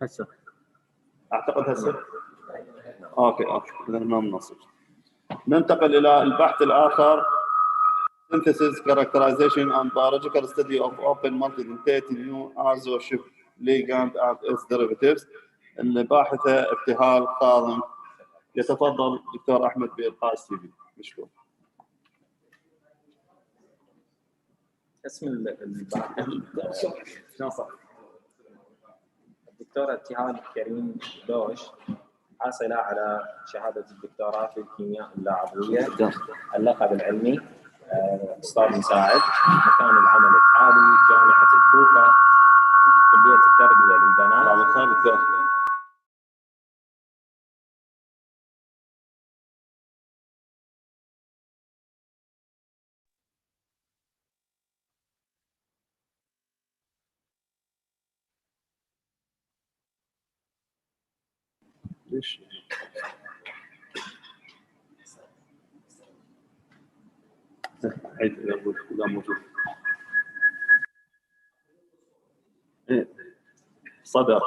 هسه اعتقد هسه. اوكي اذا ما منصب. ننتقل الى البحث الاخر. Synthesis, characterization and biological study of open multidentate new azoship ligand and its derivatives. الباحثة ابتهال كاظم. يتفضل دكتور احمد بإلقاء السي في. مشكور. اسم الباحث الدكتورة ابتهال كريم دوش، حاصلة على شهادة الدكتوراه في الكيمياء اللاعبوية. اللقب العلمي أستاذ مساعد. مكان العمل الحالي جامعة الكوفة، كلية التربية للبنات. ليش؟ عيد إذا موجود. إيه صدر.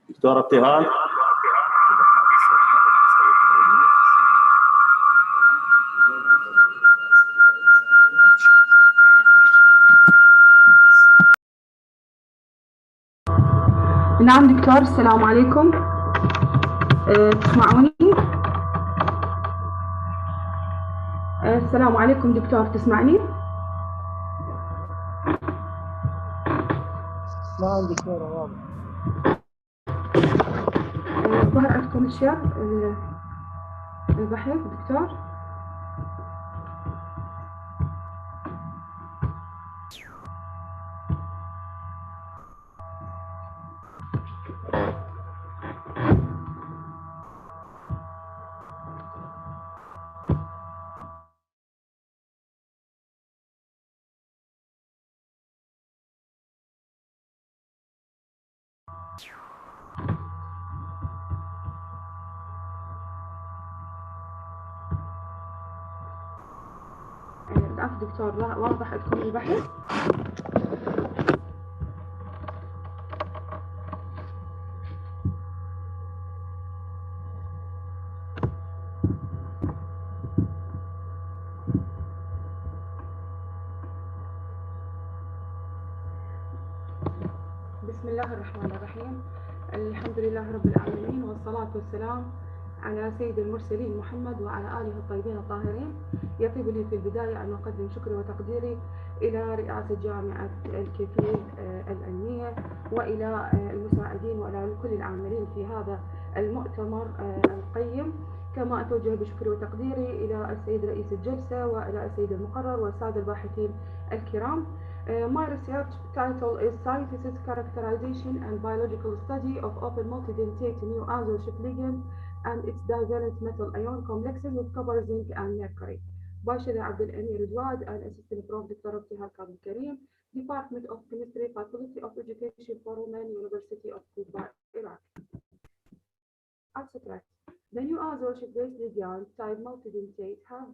دكتور ابتهال. نعم دكتور، السلام عليكم. تسمعوني؟ السلام عليكم دكتور، تسمعني؟ نعم دكتورة واضح. ظهر عندكم الشير البحث دكتور؟ العفو دكتور، واضح عندكم البحث؟ بسم الله الرحمن الرحيم. الحمد لله رب العالمين، والصلاة والسلام على سيد المرسلين محمد وعلى آله الطيبين الطاهرين. يطيب لي في البداية أن أقدم شكري وتقديري إلى رئاسة جامعة الكفيل العلمية، وإلى المساعدين، وإلى كل العاملين في هذا المؤتمر القيم. كما أتوجه بشكري وتقديري إلى السيد رئيس الجلسة، وإلى السيد المقرر، والسادة الباحثين الكرام. My research title is Synthesis, Characterization and Biological Study of Open Multidentate New Azoship Ligand and its Divalent Metal Ion Complexes with Copper, Zinc and Mercury. by Sheikh Abdul Amir Dwad and Assistant Prof. Dr. Abtihal Karim, Department of Chemistry, Faculty of Education for Women, University of Kufa, Iraq. Abstract. The new azoship-based ligand type multidentate have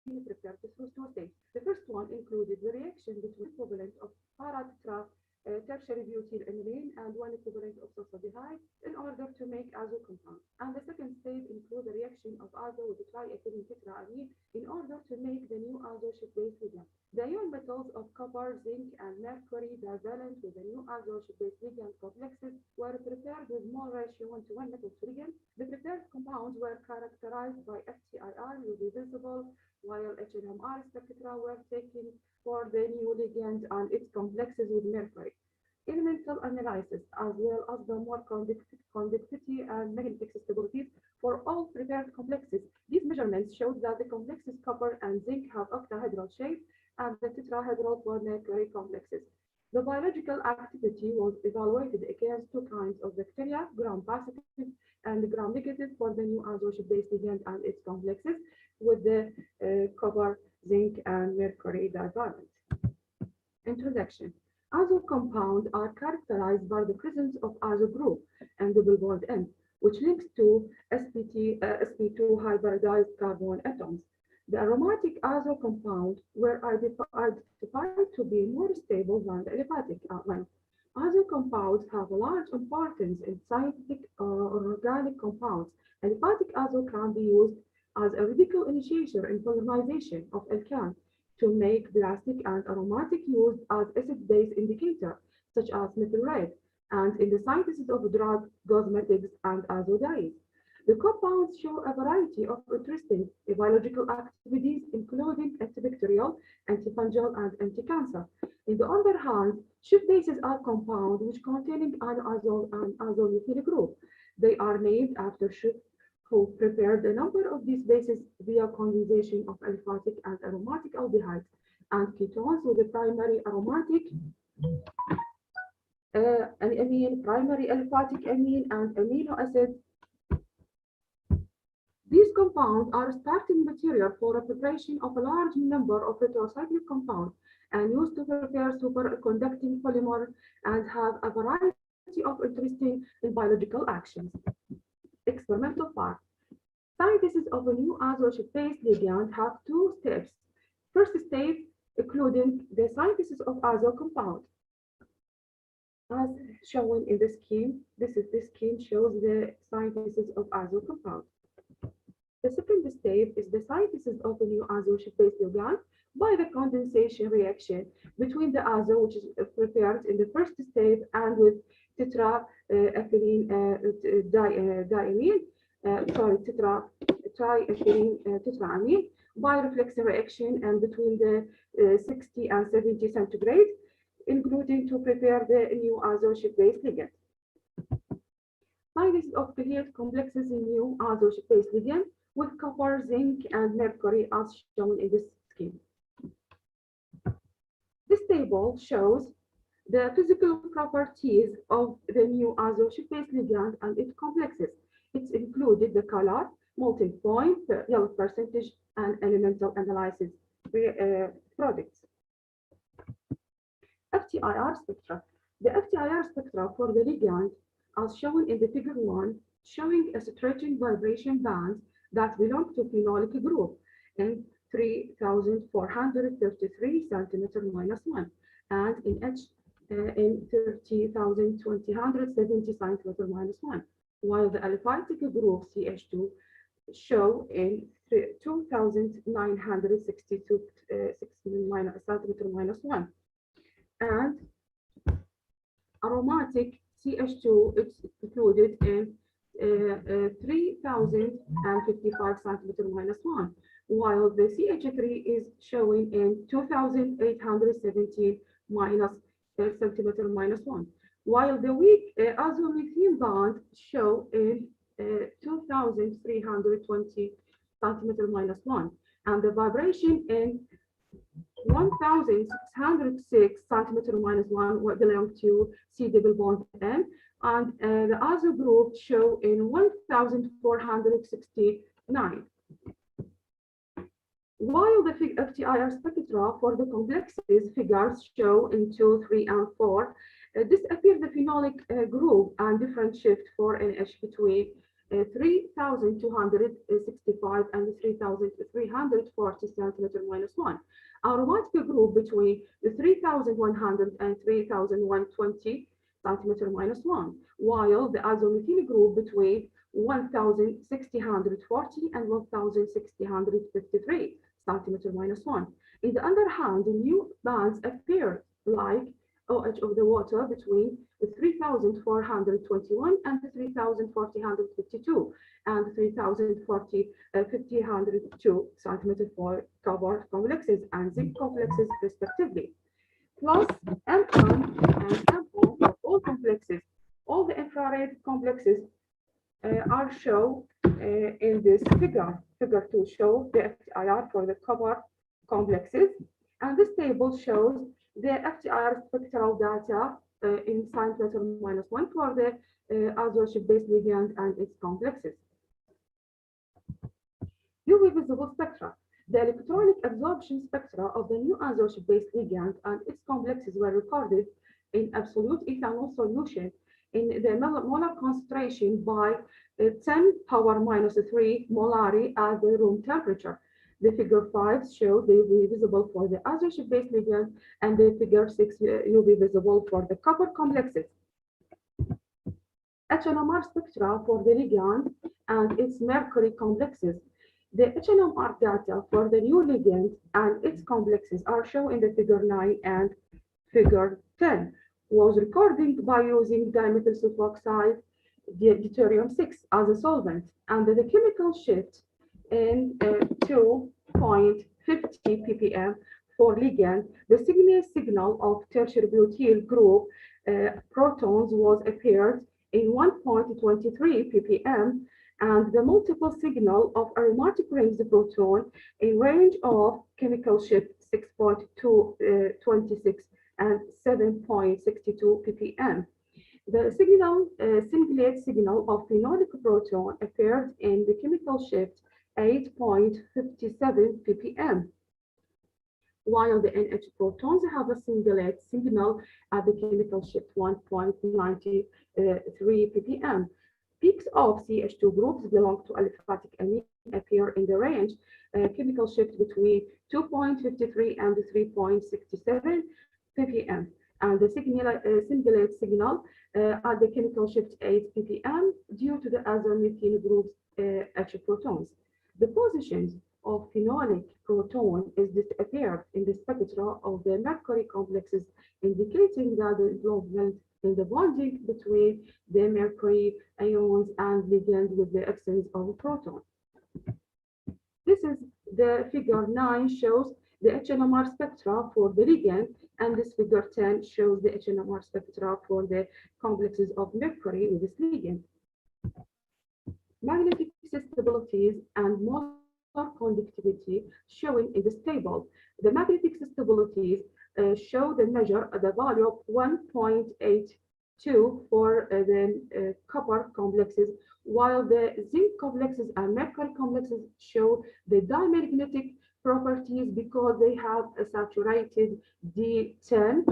been prepared through two stages. The first one included the reaction between equivalent of para-tetra tertiary butyl aniline and one equivalent of sulfaldehyde in order to make azo compound. And the second stage includes the reaction of azo with triethylene tetraamine in order to make the new azoship-based ligand. The ion metals of copper, zinc, and mercury divalent with the new azoship-based ligand complexes were prepared with mole ratio 1:1 metal to ligand. The prepared compound compounds were characterized by FTIR UV visible, while HNMR spectra were taken for the new ligand and its complexes with mercury. Elemental analysis, as well as the more conductivity and magnetic stabilities for all prepared complexes. These measurements showed that the complexes copper and zinc have octahedral shape and the tetrahedral for mercury complexes. The biological activity was evaluated against two kinds of bacteria, gram-positive and gram-negative for the new azo-based ligand and its complexes with the copper, zinc, and mercury divalent. Introduction. Azo compounds are characterized by the presence of azo group and double bond end, which links to sp2 hybridized carbon atoms. The aromatic azo compounds were identified to be more stable than the aliphatic one. Azo compounds have a large importance in scientific or organic compounds. Aliphatic azo can be used as a radical initiator in polymerization of alkane to make plastic and aromatic used as acid-base indicator, such as methyl red, and in the synthesis of drug, cosmetics, and azo dyes. The compounds show a variety of interesting biological activities, including antibacterial, antifungal, and anti-cancer. On the other hand, Schiff bases are compounds which containing an azo-methyl group. They are named after Schiff, who prepared a number of these bases via condensation of aliphatic and aromatic aldehydes and ketones with a primary aromatic amine, primary aliphatic amine, and amino acid. These compounds are starting material for a preparation of a large number of heterocyclic compounds and used to prepare superconducting polymer and have a variety of interesting biological actions. Experimental part. Synthesis of a new azo-based ligand have two steps. First step, including the synthesis of azo compound. As shown in the scheme, this scheme shows the synthesis of azo compound. The second step is the synthesis of a new azo-based ligand by the condensation reaction between the azo, which is prepared in the first step, and with tetraethylene diamine, tetraamine by reflex reaction and between the 60 and 70 centigrade, including to prepare the new azo-based ligand. Synthesis of Cleye complexes in new azo-based ligand with copper, zinc, and mercury as shown in this scheme. This table shows the physical properties of the new azo-based ligand and its complexes. It's included the color, melting point, yellow percentage, and elemental analysis products. FTIR spectra. The FTIR spectra for the ligand, as shown in the figure 1, showing a stretching vibration bands that belong to phenolic group in 3,433 centimeter minus 1, and in H in 30,270 centimeter minus 1. While the aliphatic group CH2 show in 2,962 centimeter minus 1. And aromatic CH2 is included in 3,055 centimeter minus 1, while the CH3 is showing in 2,817 centimeter minus 1. While the weak azo-methane bond show in 2,320 centimeter minus 1, and the vibration in 1,606 centimeter minus 1 belong to C double bond N, and the azo group show in 1,469. While the FTIR spectra for the complexes figures show in 2, 3, and 4, this appears the phenolic group and different shift for NH between 3,265 and 3,340 centimeter minus 1. Aromatic group between 3,100 and 3,120 centimeter minus 1, while the azo-methyl group between 1,640 and 1,653 centimeter minus 1. In the other hand, the new bands appear like OH of the water between 3,421 and 3,452, and 3,040, 1,502 centimeters for copper complexes and zinc complexes respectively. Plus M1 and M4 for all complexes. All the infrared complexes are shown in this figure. Figure 2 shows the FTIR for the copper complexes, and this table shows the FTIR spectral data in sign ±1 for the isotope-based ligand and its complexes. UV visible spectra. The electronic absorption spectra of the new isotope-based ligand and its complexes were recorded in absolute ethanol solution in the molar concentration by 10 power minus 3 molari at the room temperature. The figure 5 shows the UV visible for the isotope-based ligand, and the figure 6 UV visible for the copper complexes. HNMR spectra for the ligand and its mercury complexes. The HNMR data for the new ligand and its complexes are shown in the figure 9 and figure 10. Was recorded by using dimethyl sulfoxide deuterium-6 as a solvent, and the chemical shift in 2.50 ppm for ligand. The signal of tertiary butyl group protons was appeared in 1.23 ppm, and the multiple signal of aromatic rings proton in range of chemical shift 6.26 and 7.62 ppm. The singlet signal of phenolic proton appeared in the chemical shift 8.57 ppm, while the NH protons have a singlet signal at the chemical shift 1.93 ppm. Peaks of CH2 groups belong to aliphatic amine appear in the range chemical shift between 2.53 and 3.67 ppm, and the singlet signal at the chemical shift 8 ppm due to the azomethene group's H protons. The positions of phenolic proton is disappeared in the spectra of the mercury complexes, indicating that the involvement in the bonding between the mercury ions and ligand with the absence of a proton. This is the figure 9 shows the HNMR spectra for the ligand, and this figure 10 shows the HNMR spectra for the complexes of mercury with this ligand. Magnetic susceptibilities and molar conductivity shown in this table. The magnetic susceptibilities show the measure at the value of 1.82 for the copper complexes, while the zinc complexes and mercury complexes show the diamagnetic properties because they have a saturated D10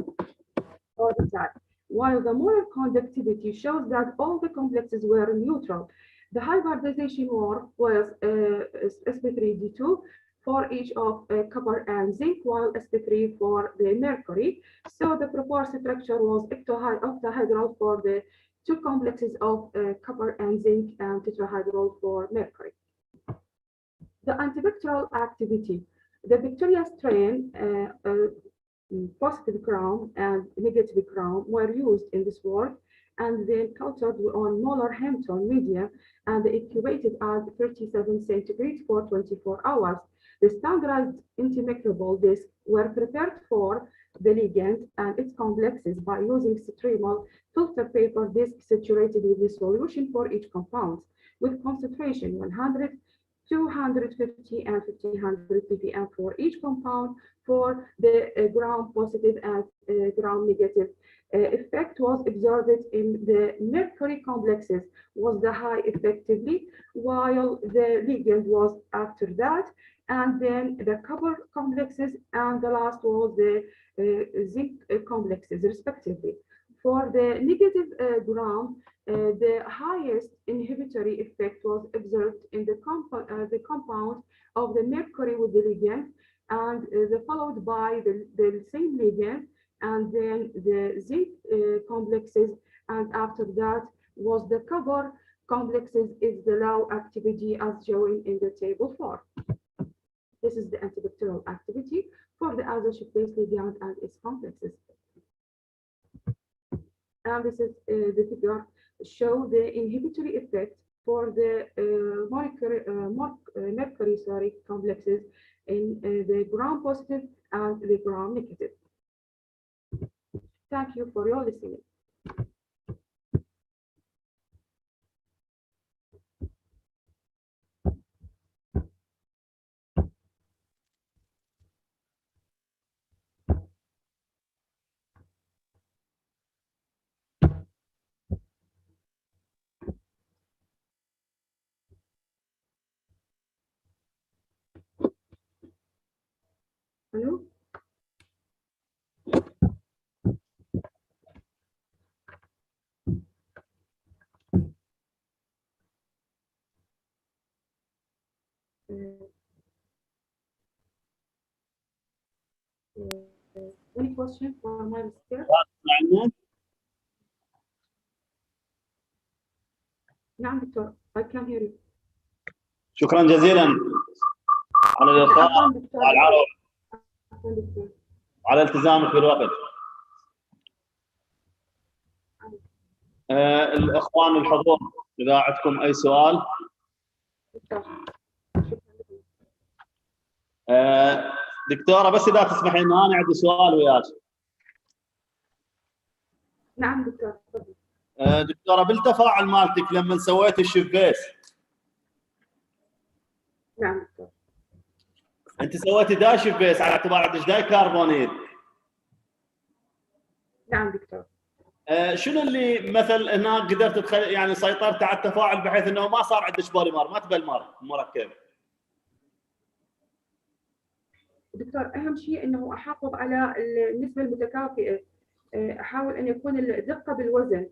orbital, while the molar conductivity shows that all the complexes were neutral. The hybridization was sp3d2 for each of copper and zinc, while sp3 for the mercury. So the proposed structure was octahedral for the two complexes of copper and zinc, and tetrahedral for mercury. The antibacterial activity. The bacteria strain, positive crown and negative crown, were used in this work, and then cultured on molar Hampton medium, and incubated at 37 centigrade for 24 hours. The standardized antimicrobial discs were prepared for the ligand and its complexes by using streamal filter paper discs saturated with the solution for each compound, with concentration 100, 250, and 1500 ppm for each compound. For the gram positive and gram negative effect was observed in the mercury complexes was the high effectively, while the ligand was after that, and then the copper complexes, and the last was the zinc complexes respectively. For the negative gram, the highest inhibitory effect was observed in the compound of the mercury with the ligand, and followed by the same ligand, and then the zinc complexes, and after that was the copper complexes is the low activity as shown in the table 4. This is the antibacterial activity for the isotope-based ligand and its complexes. And this is the figure show the inhibitory effect for the mercury complexes in the gram positive and the gram negative. Thank you for your listening. Hello? Any question for my sister? نعم دكتور. I can hear you. شكرا جزيلا على اللقاء وعلى العرض على التزامك بالوقت. الإخوان الحضور إذا عندكم أي سؤال. دكتورة بس إذا تسمحين أنا عندي سؤال وياك. نعم دكتور. دكتورة بالتفاعل مالتك لما سويت الشبيس. نعم دكتور. أنت سويتي داي شبيس على اعتبار عندك داي كربونيل. نعم دكتور. شنو اللي مثل هناك قدرت يعني سيطرت على التفاعل بحيث انه ما صار عندك بوليمر ما تبلمر مركب؟ دكتور اهم شيء انه احافظ على النسبه المتكافئه، احاول ان يكون الدقه بالوزن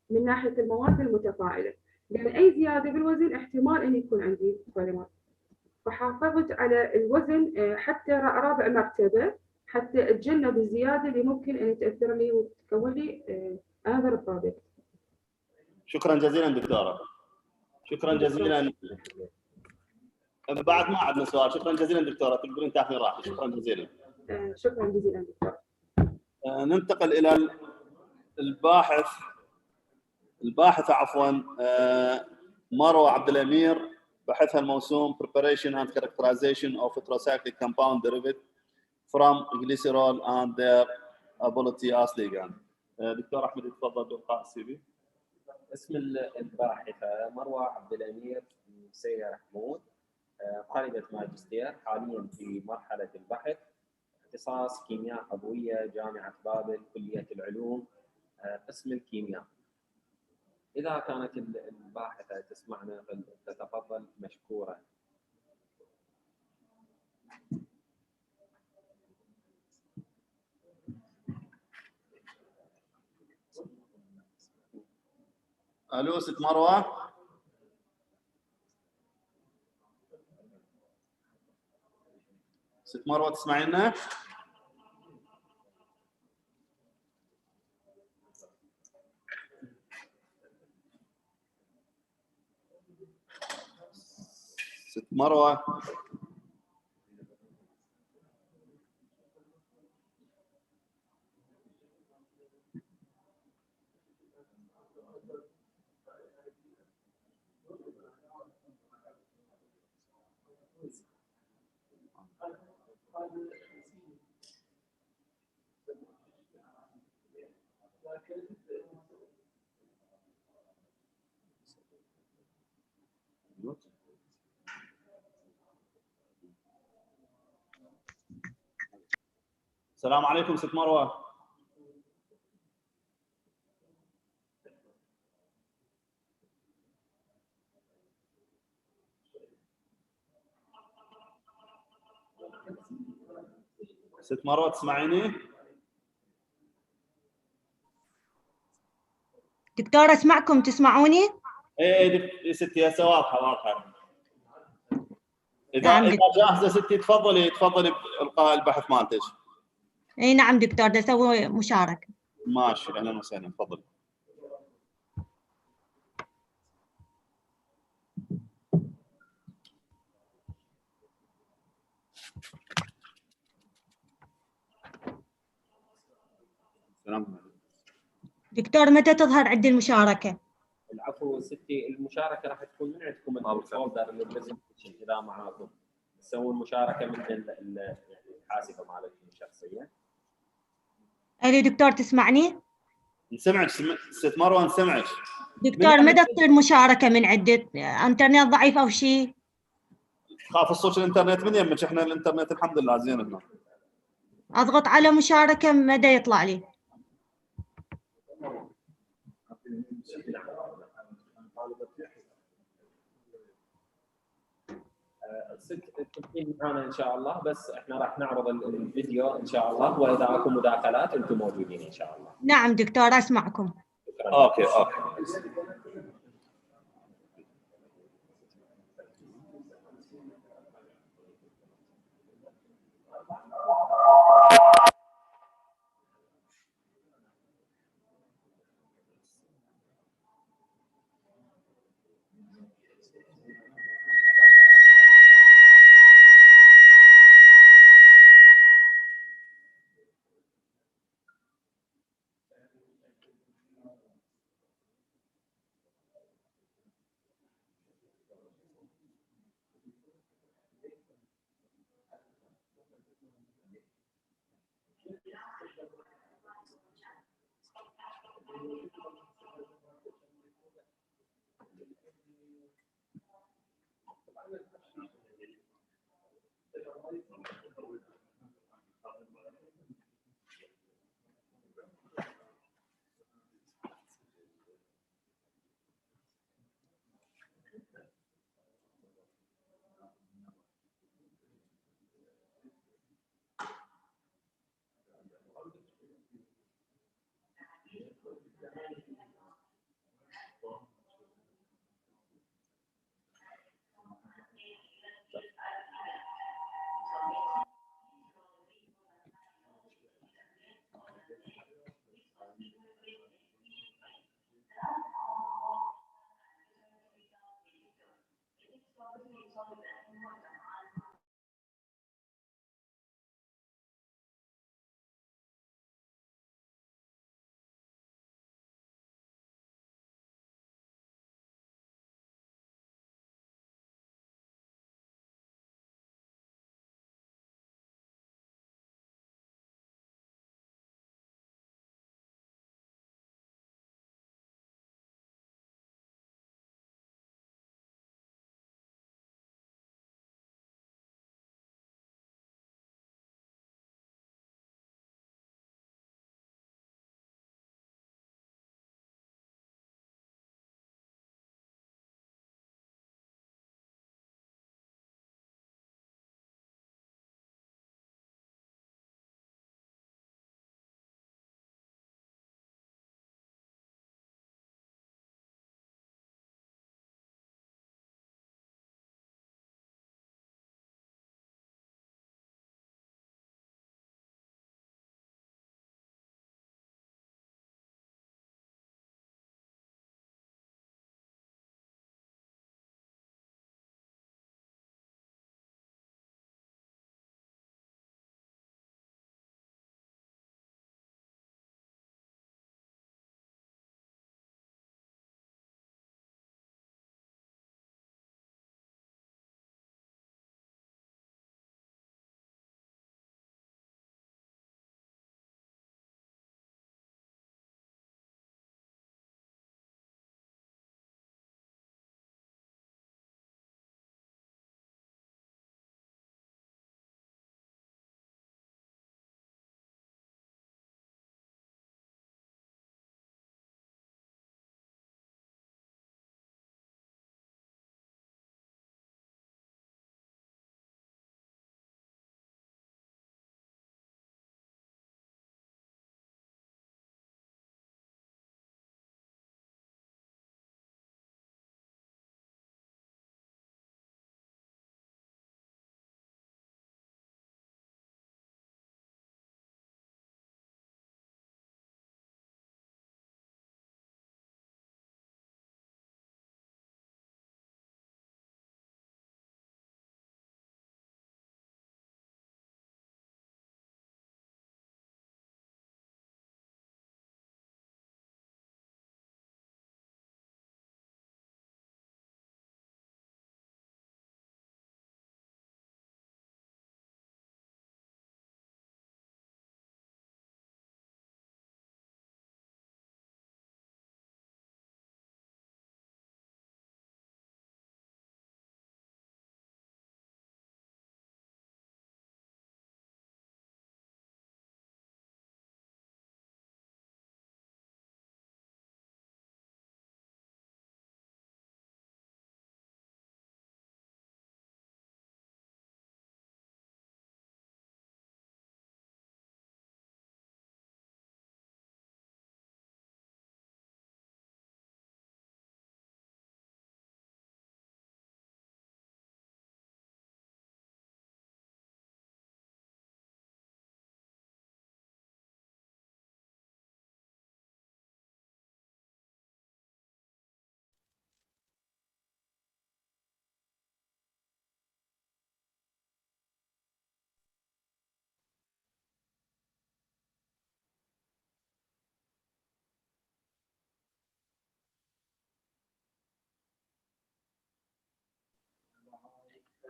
من ناحيه المواد المتفاعله، لان اي زياده بالوزن احتمال ان يكون عندي بوليمر. فحافظت على الوزن حتى رابع مرتبه حتى اتجنب الزياده اللي ممكن ان تاثر لي وتكون لي هذا البرودكت. شكرا جزيلا دكتوره. شكرا جزيلا. بعد ما عندنا سؤال. شكرا جزيلا دكتوره تقدرين تاخذين راحتك. شكرا جزيلا. شكرا جزيلا دكتور. ننتقل الى الباحثه عفوا مروه عبد الامير بحثها الموسوم Preparation and Characterization of Heterocyclic Compound Derivative from Glycerol and their Ability as Ligand. دكتور احمد يتفضل بالقاء السي في. اسم الباحثة مروة عبد الأمير سير حمود، طالبة ماجستير حاليا في مرحلة البحث، اختصاص كيمياء عضوية، جامعة بابل، كلية العلوم، قسم الكيمياء. إذا كانت الباحثة تسمعنا فلتتفضل مشكورة. الو ست مروه. ست مروه تسمعينا؟ ست مروه. السلام عليكم ست مروه. ست مروه تسمعيني؟ دكتور اسمعكم تسمعوني؟ ايه ستي هسه واضحه. نعم اذا جاهزه ستي تفضلي بالقاء البحث مالتك. اي نعم دكتور بدي اسوي مشاركه. ماشي اهلا وسهلا تفضلي. دكتور متى تظهر عندي المشاركه؟ العفو وستي المشاركه راح تكون من عندكم الفولدر البرزنتيشن اذا معاكم تسوون مشاركه من يعني الحاسبه مالتكم الشخصيه. الي دكتور تسمعني؟ نسمعك ست مروه، نسمعك. دكتور متى تصير مشاركة من عدة؟ انترنت ضعيف او شيء؟ خاف الصوت الانترنت من يمك، احنا الانترنت الحمد لله زين هنا. اضغط على مشاركة مدى يطلع لي؟ تكون معنا ان شاء الله، بس احنا راح نعرض الفيديو ان شاء الله، واذا اكو مداخلات انتم موجودين ان شاء الله. نعم دكتور اسمعكم. اوكي.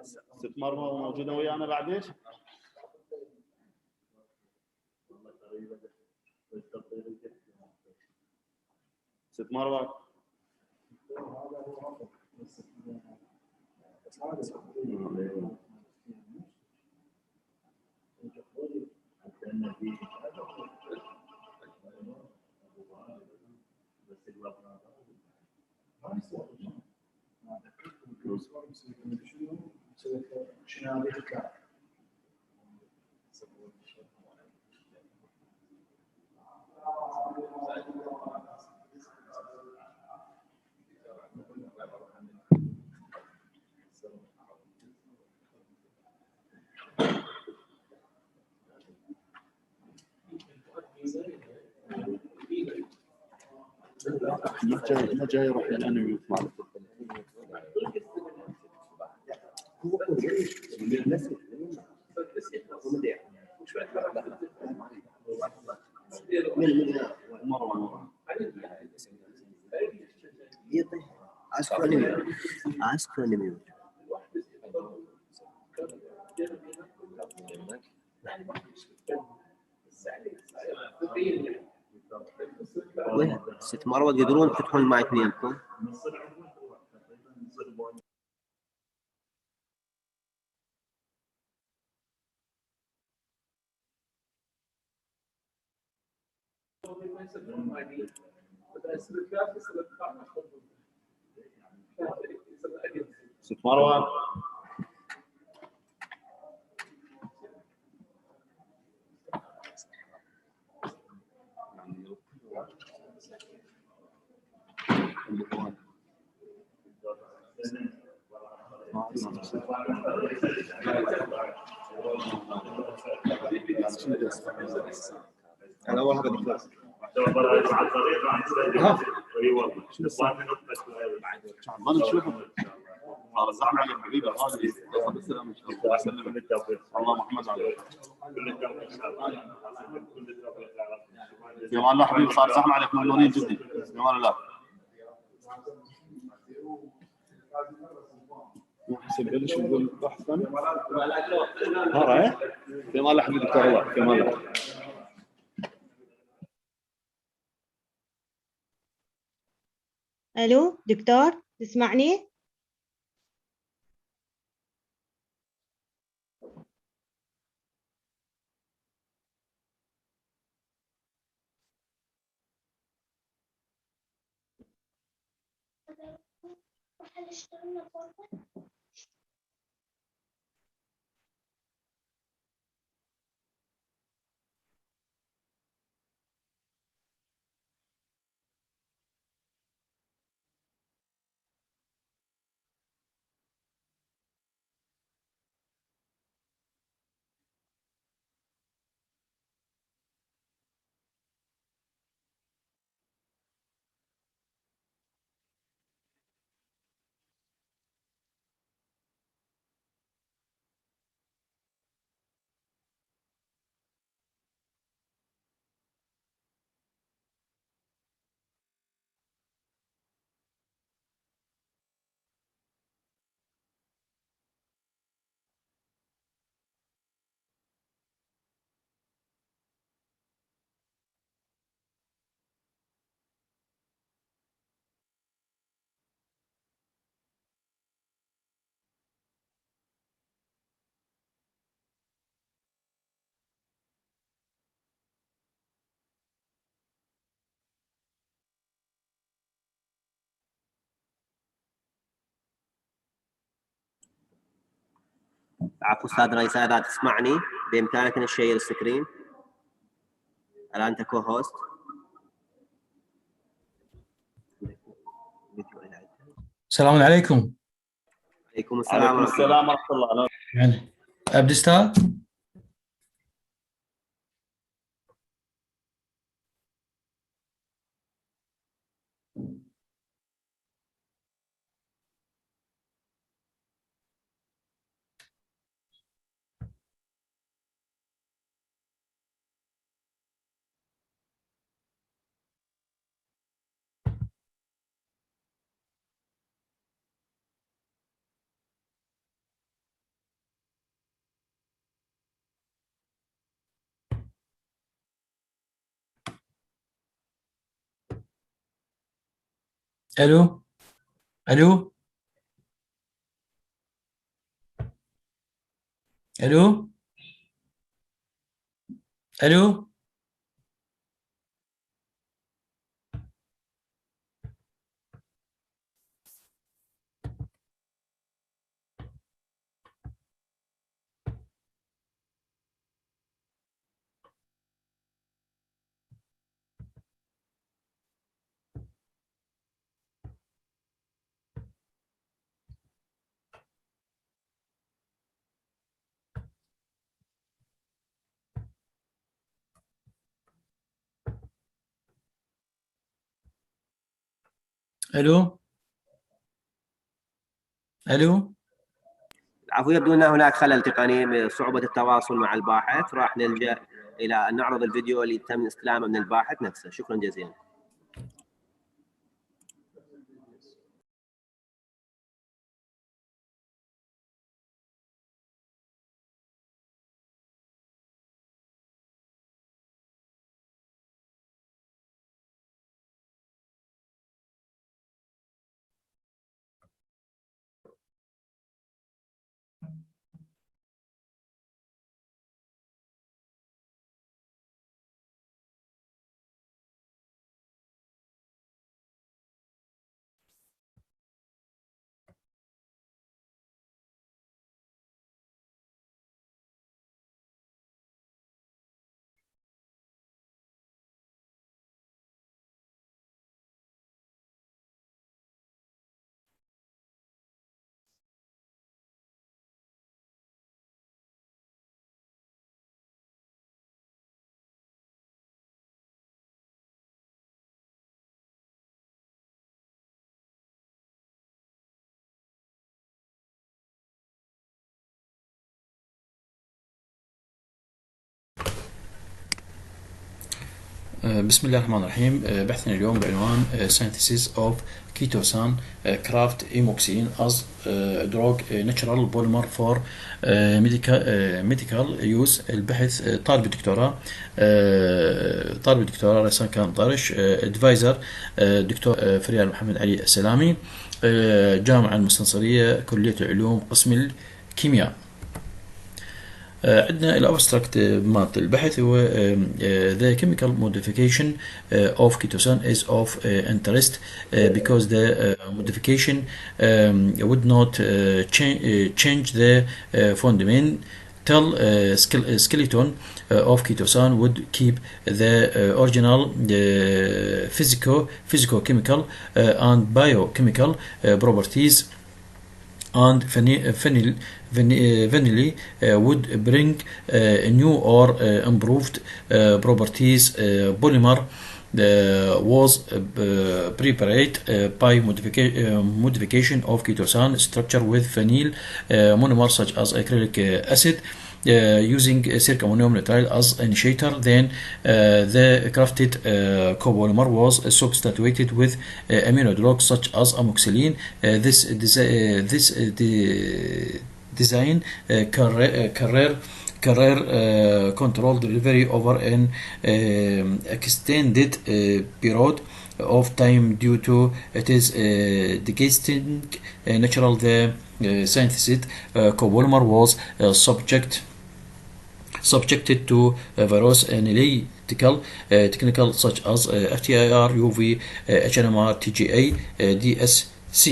ست مروه موجوده ويانا بعد ايش؟ ست مروه ما جاي يروح للانمي مع مروه اسكني ست مرات تقدرون تفتحون المايك اثنينكم؟ ست مروه انا اول هذا دكتور ما نشوفه صار زحمه يا حبيبي غالي بالسلامه ان شاء الله يسلمك الله محمد عليك يا الله حبيبي صار زحمه عليك ممنونين جدا يا الله حسب بلش نقول بحث ثاني في الله حبيبي دكتور الله في الله الو دكتور تسمعني؟ عفوا استاذ رئيس اذا تسمعني بامكانك ان تشير السكرين. الان انت كو هوست. السلام عليكم. عليكم السلام. عليكم السلام ورحمه الله. يعني ابدا استاذ. الو الو الو الو الو الو العفو، يبدو ان هناك خلل تقني من صعوبة التواصل مع الباحث. راح نلجأ الى ان نعرض الفيديو اللي تم استلامه من الباحث نفسه. شكرا جزيلا. بسم الله الرحمن الرحيم. بحثنا اليوم بعنوان Synthesis of Ketosan Craft Emoxine as Drug Natural Polymer for Medical Use. البحث طالب الدكتوراه رسان كان طارش، ادفايزر دكتور فريال محمد علي السلامي، جامعة المستنصرية، كلية العلوم، قسم الكيمياء. عندنا الابستراكت مالت البحث هو the chemical modification of ketosan is of interest because the modification would not change the fundamental skeleton of ketosan, would keep the original physicochemical and biochemical properties, and finally would bring new or improved properties. Polymer was prepared by modification of ketosan structure with phenyl monomer such as acrylic acid, using silicon nitrile as initiator. Then the crafted copolymer was substituted with amino drugs such as amoxicillin. This design career control delivery over an extended period of time due to it is digesting natural. The synthesis copolymer was subjected to various analytical techniques such as FTIR, UV, HNMR, TGA, DSC.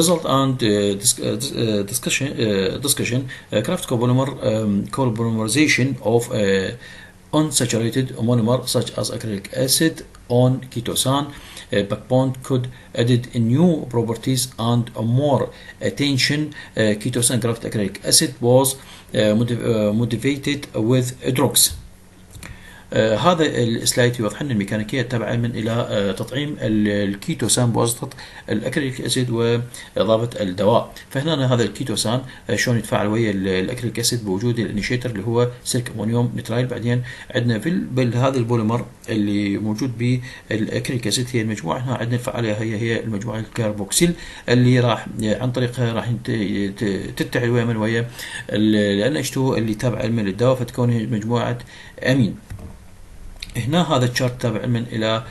Result and discussion. Craft copolymer copolymerization of unsaturated monomer such as acrylic acid on ketosan backbone could added new properties and more attention. Ketosan craft acrylic acid was motivated with drugs. هذا السلايد يوضح لنا الميكانيكيه التابعه من الى تطعيم الكيتوسان بواسطه الاكريليك اسيد واضافه الدواء. فهنا هذا الكيتوسان شلون يتفاعل ويا الاكريليك اسيد بوجود الانيشيتر اللي هو سيليك امونيوم نترايل. بعدين عندنا في هذا البوليمر اللي موجود بالاكريليك اسيد هي المجموعه هنا عندنا الفعاليه هي المجموعه الكاربوكسيل اللي راح عن طريقها راح تتحد ويا ال NH2 اللي تابعه من الدواء فتكون مجموعه امين. هنا هذا الشارت تابع علما الى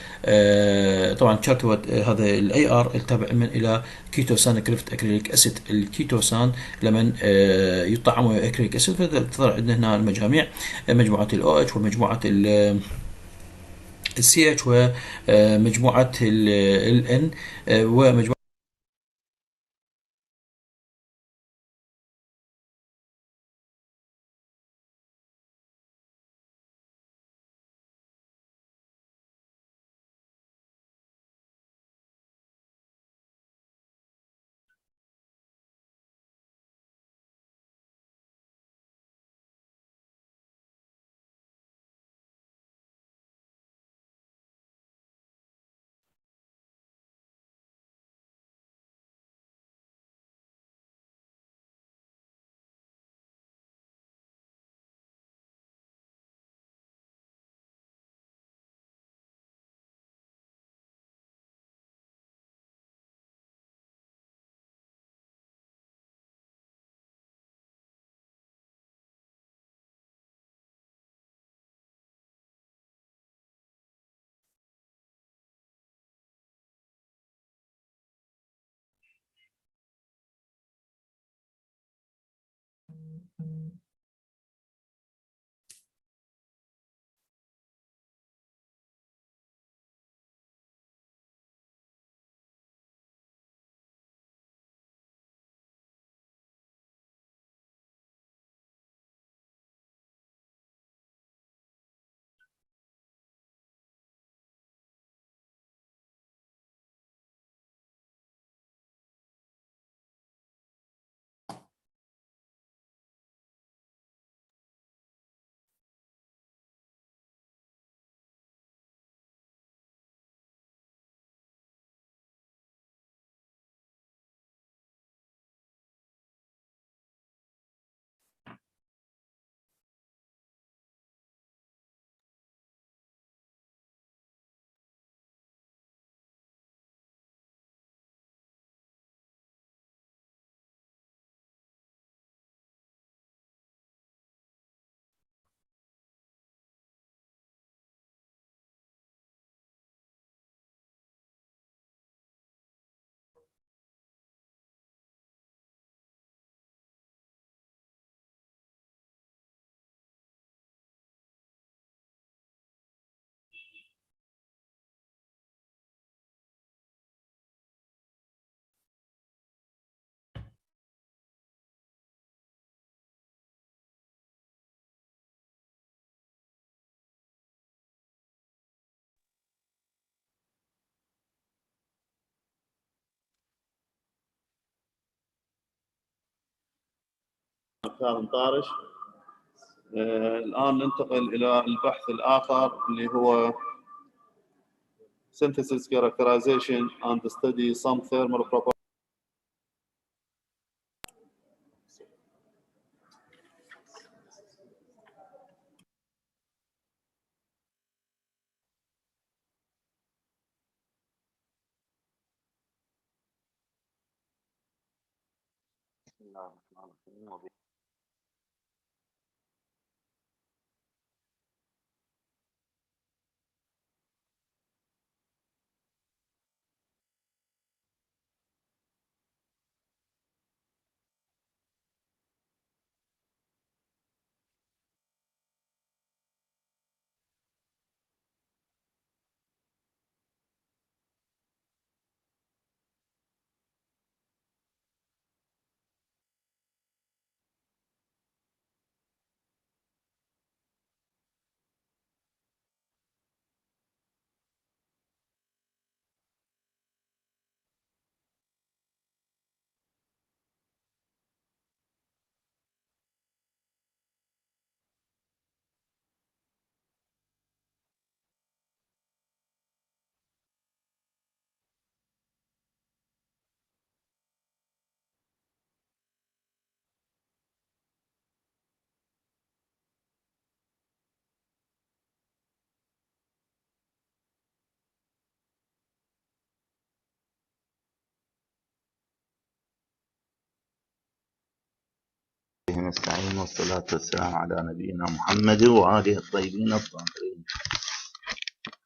طبعا الشارت هو هذا الاي ار تابع علما الى كيتوسان كريفت اكريليك اسيد. الكيتوسان لما يطعموا اكريليك اسيد فتظهر عندنا هنا المجاميع، مجموعه الاو اتش ومجموعه السي اتش ومجموعه ال ان ومجموعه كان طارش. الآن ننتقل إلى البحث الآخر اللي هو synthesis characterization and study some thermal properties. نستعين والصلاة والسلام على نبينا محمد وآله الطيبين الطاهرين.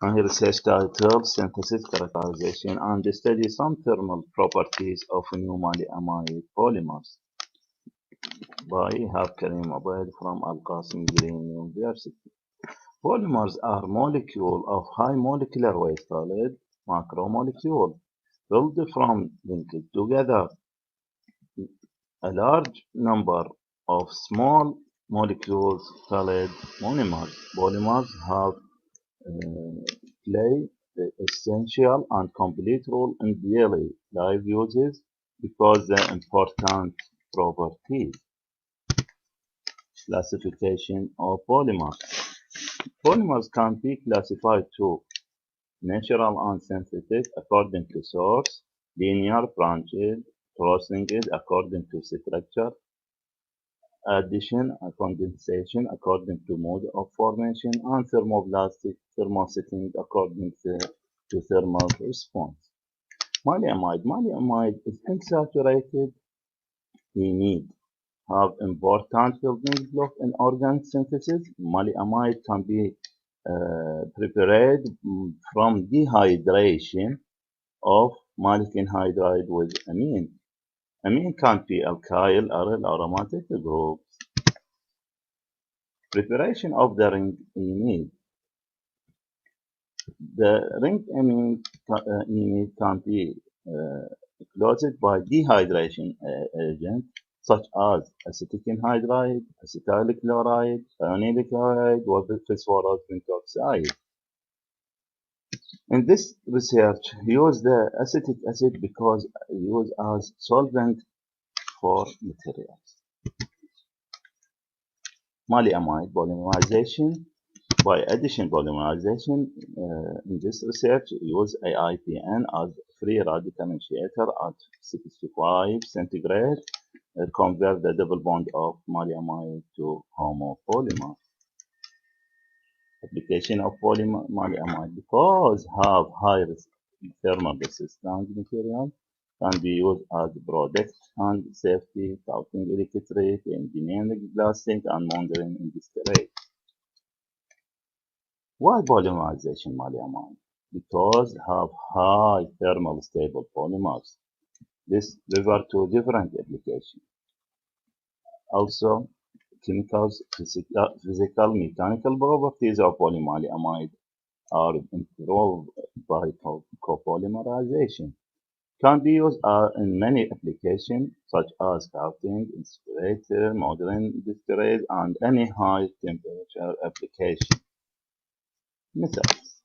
And here research title synthesis, characterization, and study some thermal properties of pneumoamide polymers by Karim Abed from Al Qasim Green University. Polymers are molecules of high molecular weight solid macromolecule built from linked together a large number of small molecules solid monomers. Polymers have play the essential and complete role in daily life uses because the important properties. Classification of polymers. Polymers can be classified to natural and synthetic according to source, linear, branches, cross-linked according to structure, addition and condensation according to mode of formation, and thermoplastic thermosetting according to thermal response. Polyamide is unsaturated imide, have important building block in organic synthesis. Polyamide can be prepared from dehydration of malic anhydride with amine. Amine can be alkyl, aryl, aromatic groups. Preparation of the ring imide. The ring imide can be closed by dehydration agent such as acetic anhydride, acetyl chloride, thionyl chloride, or phosphorus pentoxide. In this research, use the acetic acid because used as solvent for materials. Polyamide polymerization. By addition polymerization, in this research, use AIPN as free radical initiator at 65 centigrade. Convert the double bond of polyamide to homopolymer. Application of polyamide because have high thermal resistance material can be used as product and safety, coating electric, engineering, plastic, and molding industry. Why polymerization polyamide? Because have high thermal stable polymers. This refers to different applications. Also, chemicals, physical, mechanical properties of polyamide are improved by copolymerization. Can be used in many applications such as coating, insulator, molding industries, and any high temperature application. Methods.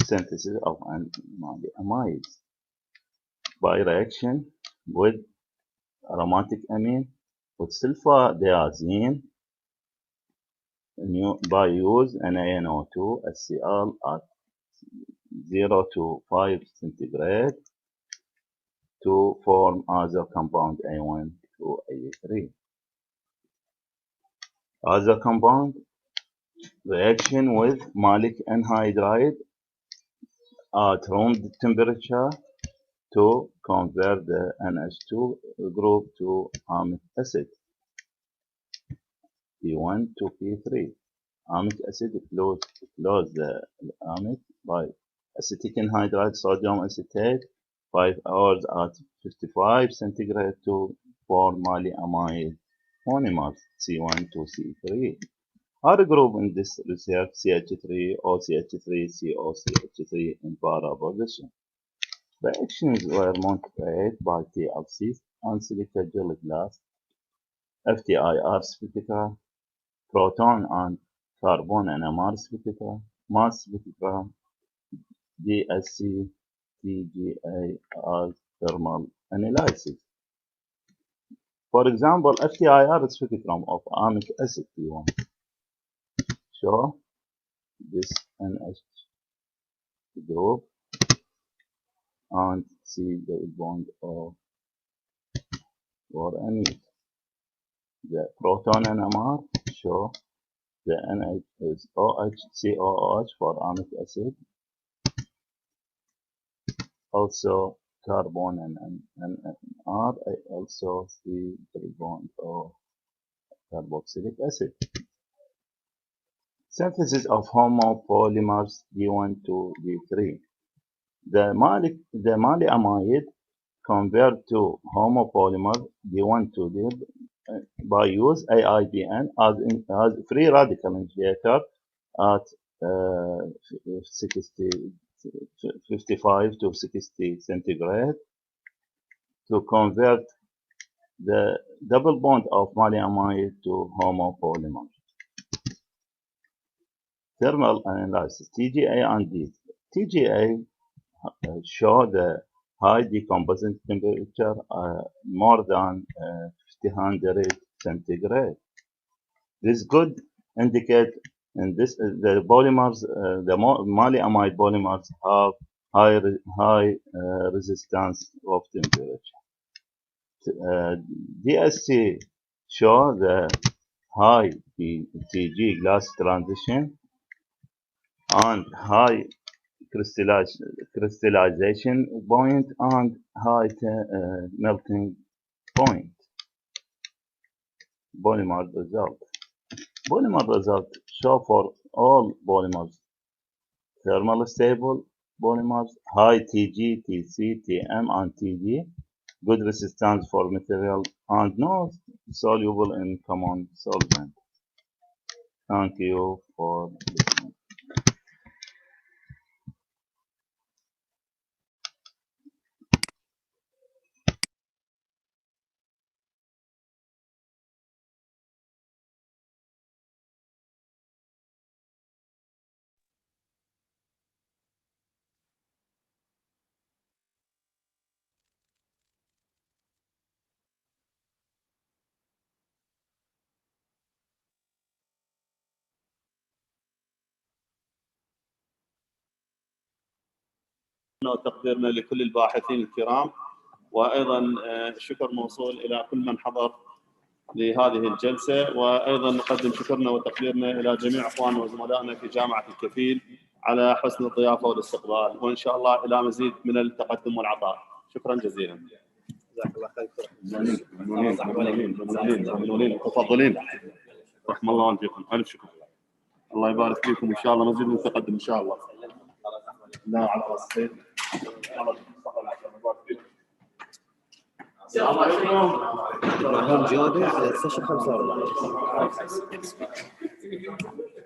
Synthesis of polyamides by reaction with aromatic amine with sulfadiazine by use NaNO2 HCl at 0 to 5 centigrade to form other compound A1 to A3. Other compound reaction with malic anhydride at room temperature to convert the NH2 group to amic acid. P1 to P3. Amic acid close the amic by acetic anhydride sodium acetate 5 hours at 55 centigrade to form polyamide monomers C1 to C3. Other group in this research CH3 OCH3 COCH3 in para position. Reactions were motivated by TLC and silica gel glass, FTIR spectra, proton and carbon NMR spectra, mass spectra, DSC, TGA as thermal analysis. For example, FTIR spectrum of amic acid P1 show this NH group and see the bond of for amide. The proton NMR show the NH is OH, COOH for amic acid. Also carbon and NMR, I also see the bond of carboxylic acid. Synthesis of homopolymers D1 to D3. The polyamide convert to homopolymer D1 to D by use AIDN as free radical initiator at 55 to 60 centigrade to convert the double bond of polyamide to homopolymer. Thermal analysis, TGA and D. TGA show the high decomposition temperature more than 1500 centigrade. This could indicate in this the polymers, the polyamide polymers have high resistance of temperature. DSC show the high TG glass transition and high crystallization point and high melting point. Polymer result. Polymer result show for all polymers thermal stable polymers, high TG, TC, TM, and TD, good resistance for material, and not soluble in common solvent. Thank you for listening. وتقديرنا لكل الباحثين الكرام، وايضا شكر موصول الى كل من حضر لهذه الجلسه، وايضا نقدم شكرنا وتقديرنا الى جميع اخواننا وزملائنا في جامعه الكفيل على حسن الضيافه والاستقبال، وان شاء الله الى مزيد من التقدم والعطاء. شكرا جزيلا. جزاك الله خير. ممنونين متفضلين. رحم الله والديكم. الف شكر. الله يبارك فيكم، ان شاء الله مزيد من التقدم ان شاء الله. لا على راسي. السلام عليكم. جودة على 16 45.